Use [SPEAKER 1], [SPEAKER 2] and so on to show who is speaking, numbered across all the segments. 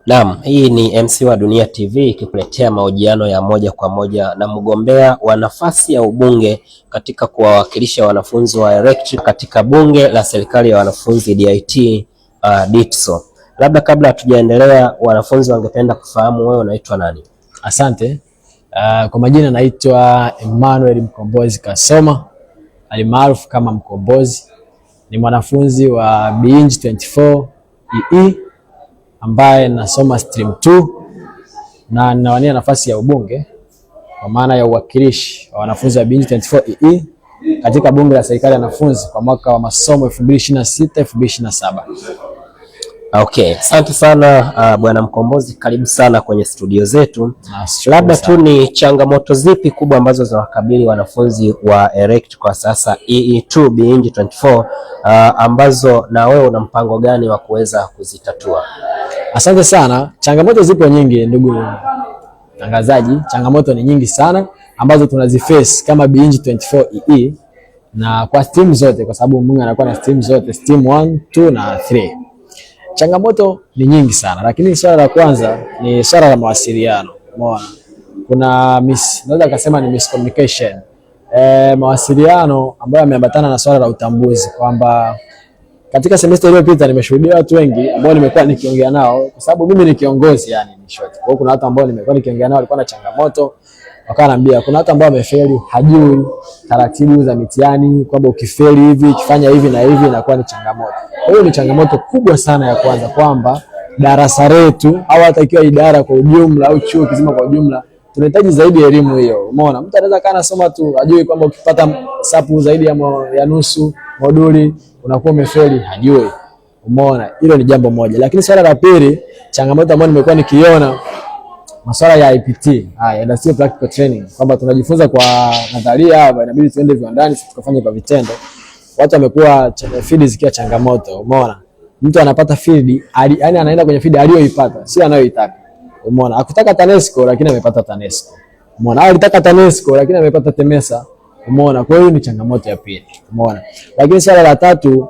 [SPEAKER 1] Naam, hii ni MC wa Dunia TV ikikuletea mahojiano ya moja kwa moja na mgombea wa nafasi ya ubunge katika kuwawakilisha wanafunzi wa ERECT katika bunge la serikali ya wanafunzi DIT, DITSO. Labda kabla hatujaendelea, wanafunzi wangependa kufahamu wewe unaitwa nani?
[SPEAKER 2] Asante. Kwa majina naitwa Emmanuel Mkombozi Kasoma, alimaarufu kama Mkombozi. Ni mwanafunzi wa BENG 24 EE ambaye nasoma stream 2 na ninawania nafasi ya ubunge kwa maana ya uwakilishi wa wanafunzi wa BENG 24 EE katika bunge la serikali ya wanafunzi kwa mwaka wa masomo 2026-2027.
[SPEAKER 1] Okay, asante sana Bwana Mkombozi, karibu sana kwenye studio zetu. Labda tu ni changamoto zipi kubwa ambazo zinawakabili wanafunzi wa ERECT kwa sasa EE2 BENG 24 ambazo na wewe una mpango gani wa kuweza kuzitatua?
[SPEAKER 2] Asante sana. Changamoto zipo nyingi ndugu mtangazaji, changamoto ni nyingi sana ambazo tunaziface kama BENG 24 EE na kwa stream zote, kwa sababu Mungu anakuwa na stream zote, stream 1, 2 na 3. Changamoto ni nyingi sana, lakini swala la kwanza ni swala la mawasiliano. Umeona, kuna naweza kusema ni miscommunication. Mawasiliano ambayo yameambatana na swala la utambuzi, kwamba katika semester iliyopita nimeshuhudia watu wengi ambao nimekuwa nikiongea nao, kwa sababu mimi ni kiongozi, yani ni short. Kwa hiyo kuna watu ambao nimekuwa nikiongea nao walikuwa na changamoto, wakaniambia kuna watu ambao wamefeli, hajui taratibu za mitihani, kwamba ukifeli hivi, ukifanya hivi na hivi inakuwa ni changamoto. Kwa hiyo ni changamoto kubwa sana ya kwanza, kwamba darasa letu au hata ikiwa idara kwa ujumla au chuo kizima kwa ujumla tunahitaji zaidi elimu hiyo. Umeona, mtu anaweza kana soma tu hajui kwamba ukipata sapu zaidi ya nusu moduli unakuwa umefeli, hajui. Umeona, hilo ni jambo moja. Lakini swala la pili, changamoto ambayo nimekuwa nikiona, masuala ya IPT, industrial practical training, kwamba tunajifunza kwa nadharia hapa, inabidi tuende viwandani tukafanye kwa vitendo. Watu wamekuwa field zikiwa changamoto. Umeona, mtu anapata field yani anaenda kwenye field aliyoipata, sio anayoitaka. Umeona, hakutaka TANESCO lakini amepata TANESCO. Umeona, alitaka TANESCO lakini amepata TEMESA. Umeona, kwa hiyo ni changamoto ya pili. Umeona, lakini swala la tatu,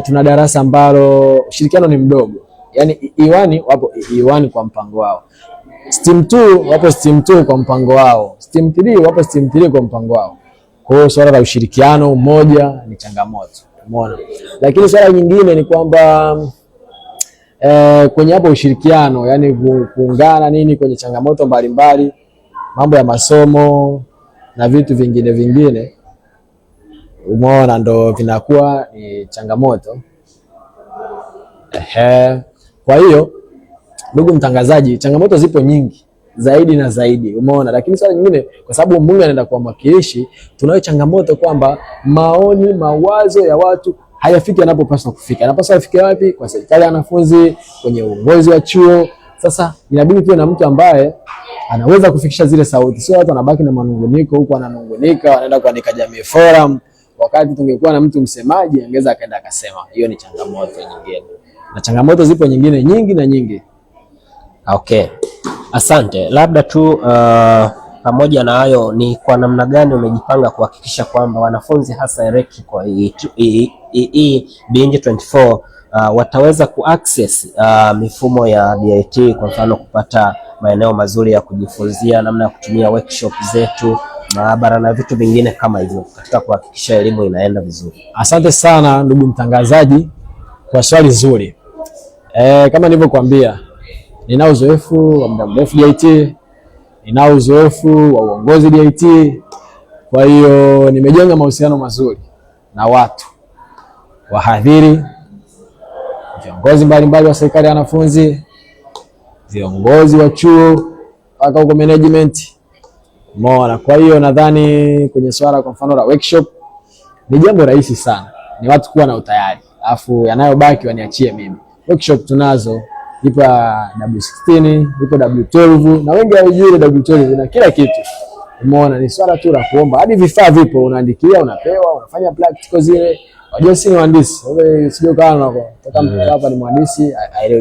[SPEAKER 2] tuna darasa ambalo ushirikiano ni mdogo. Yani E1 wapo E1 kwa mpango wao, Steam 2 wapo Steam 2 kwa mpango wao, Steam 3 wapo Steam 3 kwa mpango wao. Kwa hiyo swala la ushirikiano mmoja ni changamoto. Umeona, lakini swala nyingine ni kwamba kwenye hapo ushirikiano, yani kuungana nini kwenye changamoto mbalimbali, mambo ya masomo na vitu vingine, umeona, ndo vinakuwa ni changamoto. Kwa hiyo ndugu mtangazaji, changamoto zipo nyingi zaidi na zaidi. Umeona, lakini swala nyingine, kwa sababu Mungu anaenda kwa mwakilishi, tunayo changamoto kwamba maoni, mawazo ya watu hayafiki yanapopaswa kufika. Yanapaswa afike wapi? Kwa serikali ya wanafunzi, kwenye uongozi wa chuo. Sasa inabidi tuwe na mtu ambaye anaweza kufikisha zile sauti, sio watu wanabaki na manunguniko huko, wananungunika, wanaenda kuandika jamii forum, wakati tungekuwa na mtu msemaji angeza akaenda akasema. Hiyo ni changamoto nyingine, na changamoto zipo nyingine nyingi na nyingi.
[SPEAKER 1] Okay, asante. Labda tu pamoja na hayo, ni kwa namna gani umejipanga kuhakikisha kwamba wanafunzi hasa ERECT kwa EE BENG 24 wataweza kuaccess mifumo ya DIT, kwa mfano kupata maeneo mazuri ya kujifunzia, namna ya kutumia workshop zetu, maabara na vitu vingine kama hivyo, katika kuhakikisha elimu inaenda vizuri?
[SPEAKER 2] Asante sana ndugu mtangazaji kwa swali zuri. Kama nilivyokuambia, nina uzoefu wa muda mrefu DIT, nina uzoefu wa uongozi DIT. Kwa hiyo nimejenga mahusiano mazuri na watu, wahadhiri, viongozi mbalimbali wa serikali ya wanafunzi, viongozi wa chuo mpaka huko management. Umeona, kwa hiyo nadhani kwenye swala kwa mfano la workshop ni jambo rahisi sana, ni watu kuwa na utayari, afu yanayobaki waniachie mimi. Workshop tunazo, ipo W16, ipo W12, na wengi hawajui W12 na kila kitu. Umeona, ni swala tu la kuomba, hadi vifaa vipo, unaandikia, unapewa, unafanya practical zile. Wajua si mhandisi, wewe sio kana kutoka mtu hapa ni mhandisi.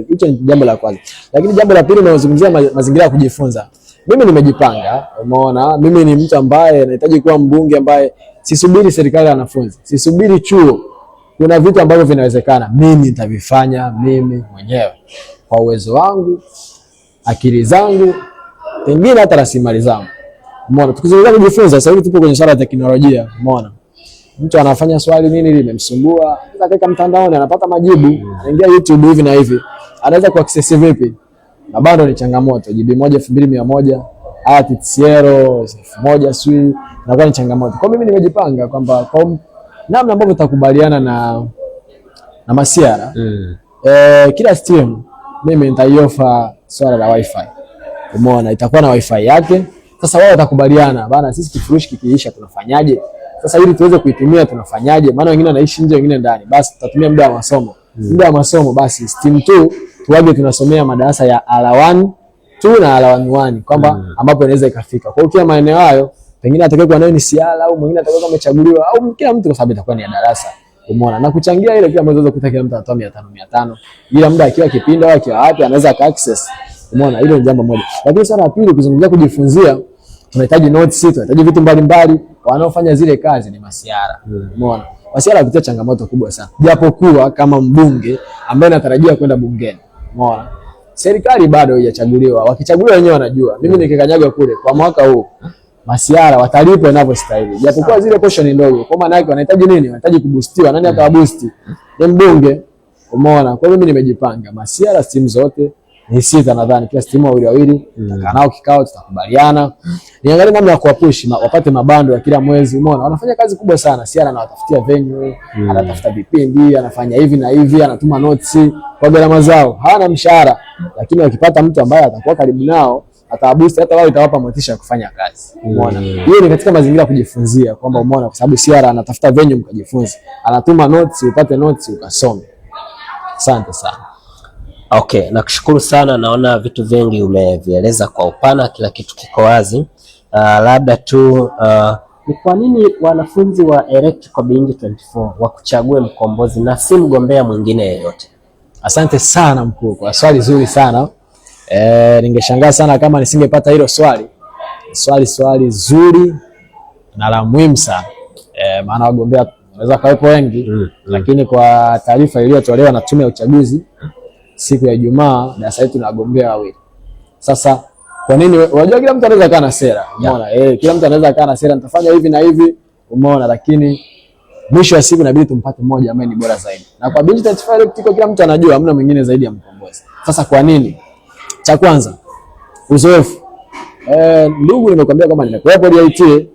[SPEAKER 2] Hicho ni jambo la kwanza. Lakini jambo la pili, nazungumzia mazingira ya kujifunza. Mimi nimejipanga. Umeona, mimi ni mtu ambaye nahitaji kuwa mbunge ambaye sisubiri serikali ya wanafunzi, sisubiri chuo. Kuna vitu ambavyo vinawezekana mimi nitavifanya mimi mwenyewe. kwa uwezo wangu, akili zangu, pengine hata rasilimali zangu. Umeona, tukizungumza kujifunza, sasa hivi tupo kwenye swala la teknolojia. Umeona, mtu anafanya swali nini limemsumbua, anaweza kaweka mtandaoni, anapata majibu, anaingia YouTube hivi na hivi, anaweza kuaccess vipi? Na bado ni changamoto. GB 1 2100 haya TTCL 1000 sui, inakuwa ni changamoto. Kwa mimi nimejipanga kwamba kwa namna ambavyo tutakubaliana na Masiara, kila stream mimi nitaiofa swala la wifi. Umeona, itakuwa na wifi yake. Sasa wao watakubaliana bana, sisi kifurushi kikiisha tunafanyaje? Sasa ili tuweze kuitumia tunafanyaje? Maana wengine wanaishi nje, wengine ndani. Basi tutatumia muda wa masomo. Muda wa masomo basi Steam 2 tuwaje tunasomea madarasa ya R1 2 na R1 kwamba ambapo inaweza ikafika. Kwa hiyo kila maeneo hayo pengine atakayekuwa nayo ni siala au mwingine atakayekuwa amechaguliwa au kila mtu, kwa sababu itakuwa ni darasa. Umeona, na kuchangia ile kila mwezi kukuta kila mtu atoa 500 ila muda akiwa kipindi au akiwa wapi anaweza ka access. Umeona, hilo ni jambo moja. Lakini swala la pili, kuzungumzia kujifunzia, tunahitaji notes, tunahitaji vitu mbalimbali. Wanaofanya zile kazi ni Masiara. Umeona, Masiara anapitia changamoto kubwa sana, japokuwa kama mbunge ambaye anatarajia kwenda bungeni. Umeona, serikali bado haijachaguliwa, wakichaguliwa wenyewe wanajua. Mimi nikikanyaga kule kwa mwaka huu Masiara watalipwa inavyostahili, japokuwa zile portion ni ndogo. Kwa maana yake wanahitaji nini? Wanahitaji kuboostiwa. Nani atawaboost? Ni mbunge. Umeona, kwa hiyo mimi nimejipanga. Masiara timu zote ni 6 nadhani, kila timu wawili tutakaa nao kikao, tutakubaliana niangalie namna ya kuwapush wapate mabando ya kila mwezi. Umeona, wanafanya kazi kubwa sana. Siara anawatafutia venue, anatafuta vipindi, anafanya hivi na hivi, anatuma notes kwa gharama zao. Hawana mshahara, lakini wakipata mtu ambaye atakuwa karibu nao ataboost, hata wao itawapa motisha ya kufanya kazi. Umeona, hiyo ni katika mazingira ya kujifunzia kwamba umeona, kwa sababu Siara anatafuta venue mkajifunze, anatuma notes, upate notes ukasome. Asante sana.
[SPEAKER 1] Okay, nakushukuru sana. Naona vitu vingi umevieleza kwa upana, kila kitu kiko wazi. Labda tu ni kwa nini wanafunzi wa Electrical Beyond 24 wakuchague Mkombozi na si mgombea mwingine yeyote?
[SPEAKER 2] Asante sana mkuu kwa swali zuri sana. Ningeshangaa sana kama nisingepata hilo swali. Swali zuri na la muhimu sana. Maana wagombea wanaweza kawepo wengi, lakini kwa taarifa iliyotolewa na Tume ya Uchaguzi siku ya Ijumaa, darasa letu na wagombea wawili. Sasa kwa nini? Unajua kila mtu anaweza kaa na sera. Umeona? Kila mtu anaweza kaa na sera, nitafanya hivi na hivi. Umeona, lakini mwisho wa siku inabidi tumpate mmoja ambaye ni bora zaidi. Na kwa Beyond 24 Electrical kila mtu anajua hamna mwingine zaidi ya Mkombozi. Sasa kwa nini? Cha kwanza, uzoefu. Ndugu, nimekwambia kama nimekuwepo DIT.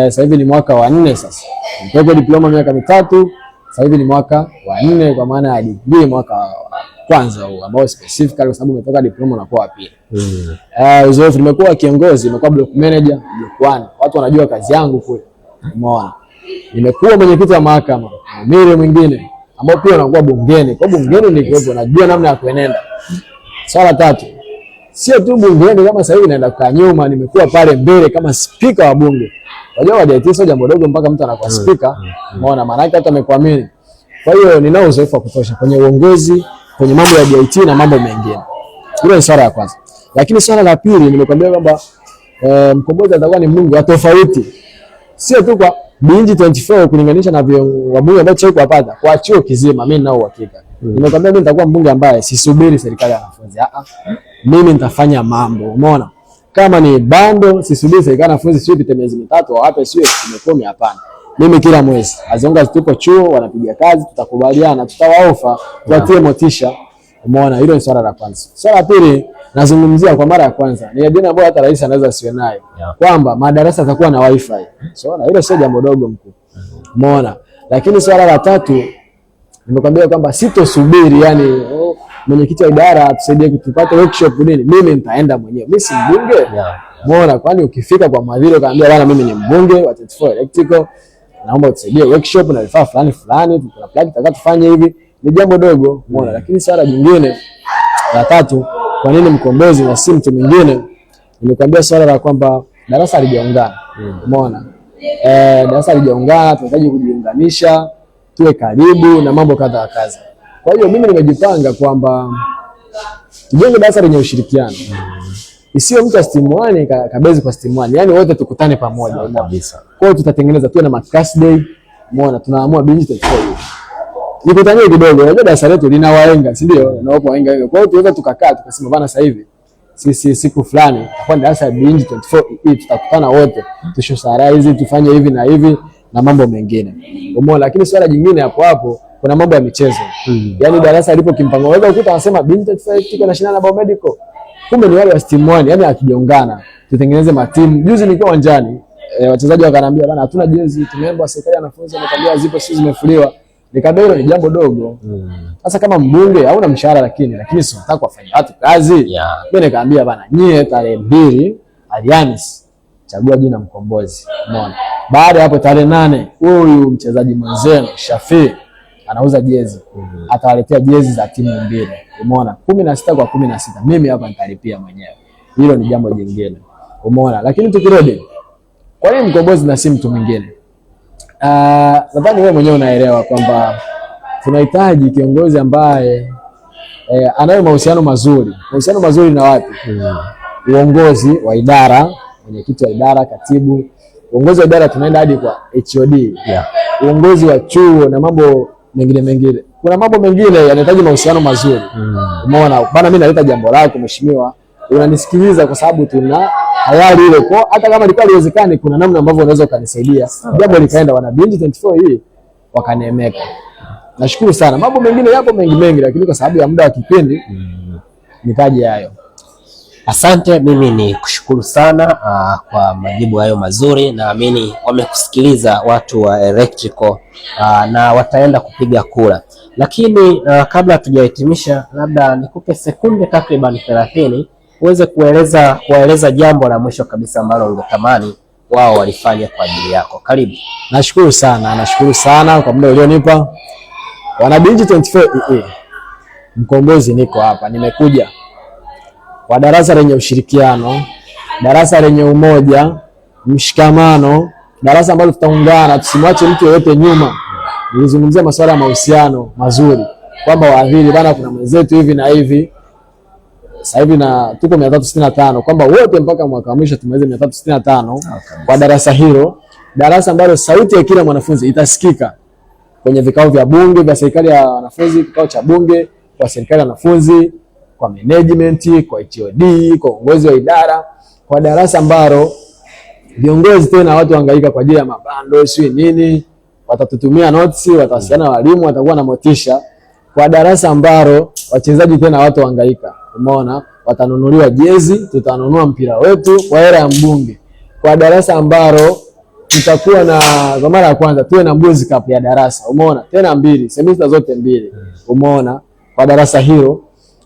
[SPEAKER 2] Sasa hivi ni mwaka wa 4 sasa. Nimekuwepo diploma miaka 3, sasa hivi ni mwaka wa 4 kwa maana ya degree mwaka wa kwanza huu ambao specifically kwa sababu umetoka diploma na kwa pili. Uzoefu, nimekuwa kiongozi, nimekuwa block manager, block 1. Watu wanajua kazi yangu kule. Umeona? Nimekuwa mwenyekiti wa mahakama, mimi mwingine ambao pia anakuwa bungeni. Kwa bungeni nikiwepo najua namna ya kuenenda. Swala tatu, sio tu bungeni kama sasa hivi naenda kwa nyuma, nimekuwa pale mbele kama speaker wa bunge. Unajua wajaitii sio jambo dogo mpaka mtu anakuwa speaker. Umeona, maana yake hata amekuamini. Kwa hiyo ninao uzoefu wa kutosha kwenye uongozi, kwenye mambo ya DIT na mambo mengine. Hilo ni swala la kwanza. Lakini swala la pili, nimekwambia kwamba Mkombozi atakuwa ni mbunge wa tofauti. Sio tu kwa Beyond 24 kulinganisha na wabunge ambao chuo kupata kwa chuo kizima, mimi ninao uhakika. Nimekwambia mimi nitakuwa mbunge ambaye sisubiri serikali ya wanafunzi. Mimi nitafanya mambo. Umeona? Kama ni bando, sisubiri serikali ya wanafunzi sio pite miezi 3 au hapa sio 10, hapana. Mimi kila mwezi azonga tupo chuo wanapiga kazi, tutakubaliana, tutawaofa, tuwatie motisha. Umeona, hilo ni swala la kwanza. Swala la pili, nazungumzia kwa mara ya kwanza ni ajenda ambayo hata rais anaweza asiwe nayo, kwamba madarasa yatakuwa na wifi. Unaona, hilo sio jambo dogo mkuu. Umeona, lakini swala la tatu nimekwambia kwamba sitosubiri, yani mwenyekiti wa idara tusaidie kutupata workshop nini, mimi nitaenda mwenyewe. Mimi si mbunge. Umeona, kwani ukifika kwa mwadhiri ukaambia bwana, mimi ni mbunge wa 24 Electrical, naomba tusaidie workshop na vifaa fulani, tuna plan tutaka tufanye hivi, ni jambo dogo. Umeona, lakini swala jingine la tatu, kwa nini Mkombozi na si mtu mwingine? Nimekwambia swala la kwamba darasa halijaungana. Umeona, darasa halijaungana, tunahitaji kujiunganisha, tuwe karibu na mambo kadha kadha. Kwa hiyo mimi nimejipanga kwamba tujenge darasa lenye ushirikiano. Isiyo mtu wa Steam 1 kabezi kwa Steam 1. Yaani wote tukutane pamoja kabisa. Kwa hiyo tutatengeneza tuwe na class day. Umeona, tunaamua Beyond 24. nikutanie kidogo, unajua darasa letu lina wahenga, si ndio? Na wapo wahenga wengi. Kwa hiyo tuweza tukakaa tukasema bana, sasa hivi sisi siku fulani tutakuwa darasa la Binji 24 EE, tutakutana wote tushosarize, tufanye hivi na hivi na mambo mengine. Umeona, lakini swala jingine hapo hapo kuna mambo ya michezo. Yaani darasa lipo kimpango. Unaweza kukuta wanasema Binji 24 tuko na shindano la biomedical. Kumbe ni wale wa team 1, yani hatujaungana. Tutengeneze matimu. Juzi nikiwa uwanjani, wachezaji wakaniambia bana, hatuna jezi, tumeomba serikali wanafunzi wanaambia zipo, sisi zimefuliwa. Nikamwambia hilo ni jambo dogo. Sasa kama mbunge hauna mshahara, lakini sio nataka wafanye watu kazi. Mimi nikamwambia bana, nyie tarehe 2 Alhamisi chagua jina Mkombozi. Umeona? Baada ya hapo tarehe 8 huyu mchezaji mwenzenu Shafi anauza jezi. Atawaletea jezi za timu mbili. Umeona? 16 kwa 16. Mimi hapa nitalipia mwenyewe. Hilo ni jambo jingine. Umeona? Lakini tukirudi, kwa nini Mkombozi na si mtu mwingine? Nadhani wewe mwenyewe unaelewa kwamba tunahitaji kiongozi ambaye anayo mahusiano mazuri. Mahusiano mazuri na wapi? Uongozi wa idara, mwenyekiti wa idara, katibu. Uongozi wa idara tunaenda hadi kwa HOD. Uongozi wa chuo na mambo mengine. Kuna mambo mengine yanahitaji mahusiano mazuri. Umeona? Bana, mimi naleta jambo lako mheshimiwa, unanisikiliza kwa sababu tuna hayali ile, kwa hata kama ilikuwa haiwezekani kuna namna ambavyo unaweza ukanisaidia. Jambo likaenda, wana Binji 24 hii wakaneemeka. Nashukuru sana. Mambo mengine yapo mengi, lakini kwa sababu ya muda wa kipindi nitaje hayo.
[SPEAKER 1] Asante, mimi ni kushukuru sana kwa majibu hayo mazuri. Naamini wamekusikiliza watu wa Electrical na wataenda kupiga kura. Lakini kabla hatujahitimisha, labda nikupe sekunde takriban 30 uweze kueleza jambo la mwisho kabisa ambalo ungetamani wao walifanya kwa ajili yako. Karibu.
[SPEAKER 2] Nashukuru sana kwa muda ulionipa. Wana Binji 24 EE. Mkombozi niko hapa. Nimekuja kwa darasa lenye ushirikiano, darasa lenye umoja, mshikamano, darasa ambalo tutaungana, tusimwache mtu yeyote nyuma. Nilizungumzia masuala ya mahusiano mazuri, kwamba waadhiri bana, kuna mwenzetu hivi na hivi. Sasa hivi na tuko 365, kwamba wote mpaka mwaka mwisho tumeweza 365 kwa darasa hilo, darasa ambalo sauti ya kila mwanafunzi itasikika kwenye vikao vya bunge vya serikali ya wanafunzi, kikao cha bunge kwa serikali ya wanafunzi, kwa management, kwa HOD, kwa uongozi wa idara, kwa darasa ambalo viongozi tena watu hangaika kwa ajili ya mabando sio nini, watatutumia notes, watawasiliana na walimu, watakuwa na motisha. Kwa darasa ambalo wachezaji tena watu hangaika, umeona, watanunuliwa jezi, tutanunua mpira wetu kwa hela ya mbunge. Kwa darasa ambalo tutakuwa na kwa mara ya kwanza tuwe na Mbuzi Cup ya darasa, umeona, tena 2 semester zote 2, umeona, kwa darasa hilo.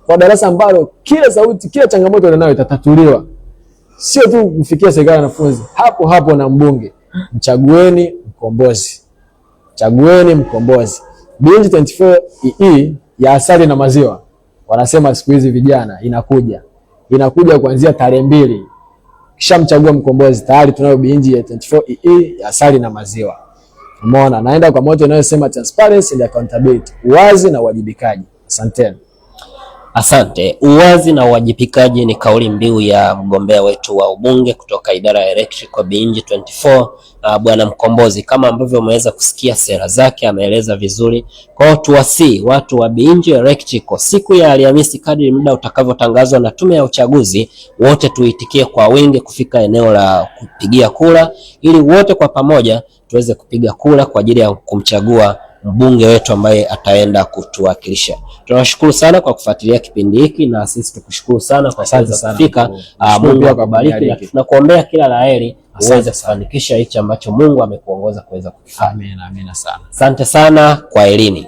[SPEAKER 2] Kwa darasa ambalo kila sauti, kila changamoto inayo itatatuliwa, sio tu kufikia serikali ya wanafunzi, hapo na mbunge. Mchagueni Mkombozi, chagueni Mkombozi. Binji 24 EE ya asali na maziwa, wanasema siku hizi vijana, inakuja kuanzia tarehe 2. Kisha mchagua Mkombozi, tayari tunayo Binji ya 24 EE ya asali na maziwa. Umeona, naenda kwa moto inayosema transparency and accountability, uwazi na uwajibikaji. Asanteni.
[SPEAKER 1] Asante. Uwazi na uwajibikaji ni kauli mbiu ya mgombea wetu wa ubunge kutoka idara ya Electrical Binji 24, Bwana Mkombozi. Kama ambavyo umeweza kusikia sera zake, ameeleza vizuri. Kwa hiyo tuwasi watu wa Binji Electrical, siku ya Alhamisi kadri muda utakavyotangazwa na tume ya uchaguzi, wote tuitikie kwa wingi kufika eneo la kupigia kura, ili wote kwa pamoja tuweze kupiga kura kwa ajili ya kumchagua mbunge wetu ambaye ataenda kutuwakilisha. Tunawashukuru sana kwa kufuatilia kipindi hiki, na sisi tukushukuru sana kwa kuweza kufika. Mungu akubariki na tunakuombea kila laheri uweze kufanikisha hicho ambacho Mungu amekuongoza kuweza kufanya.
[SPEAKER 2] Amina sana.
[SPEAKER 1] Asante sana, kwa elini.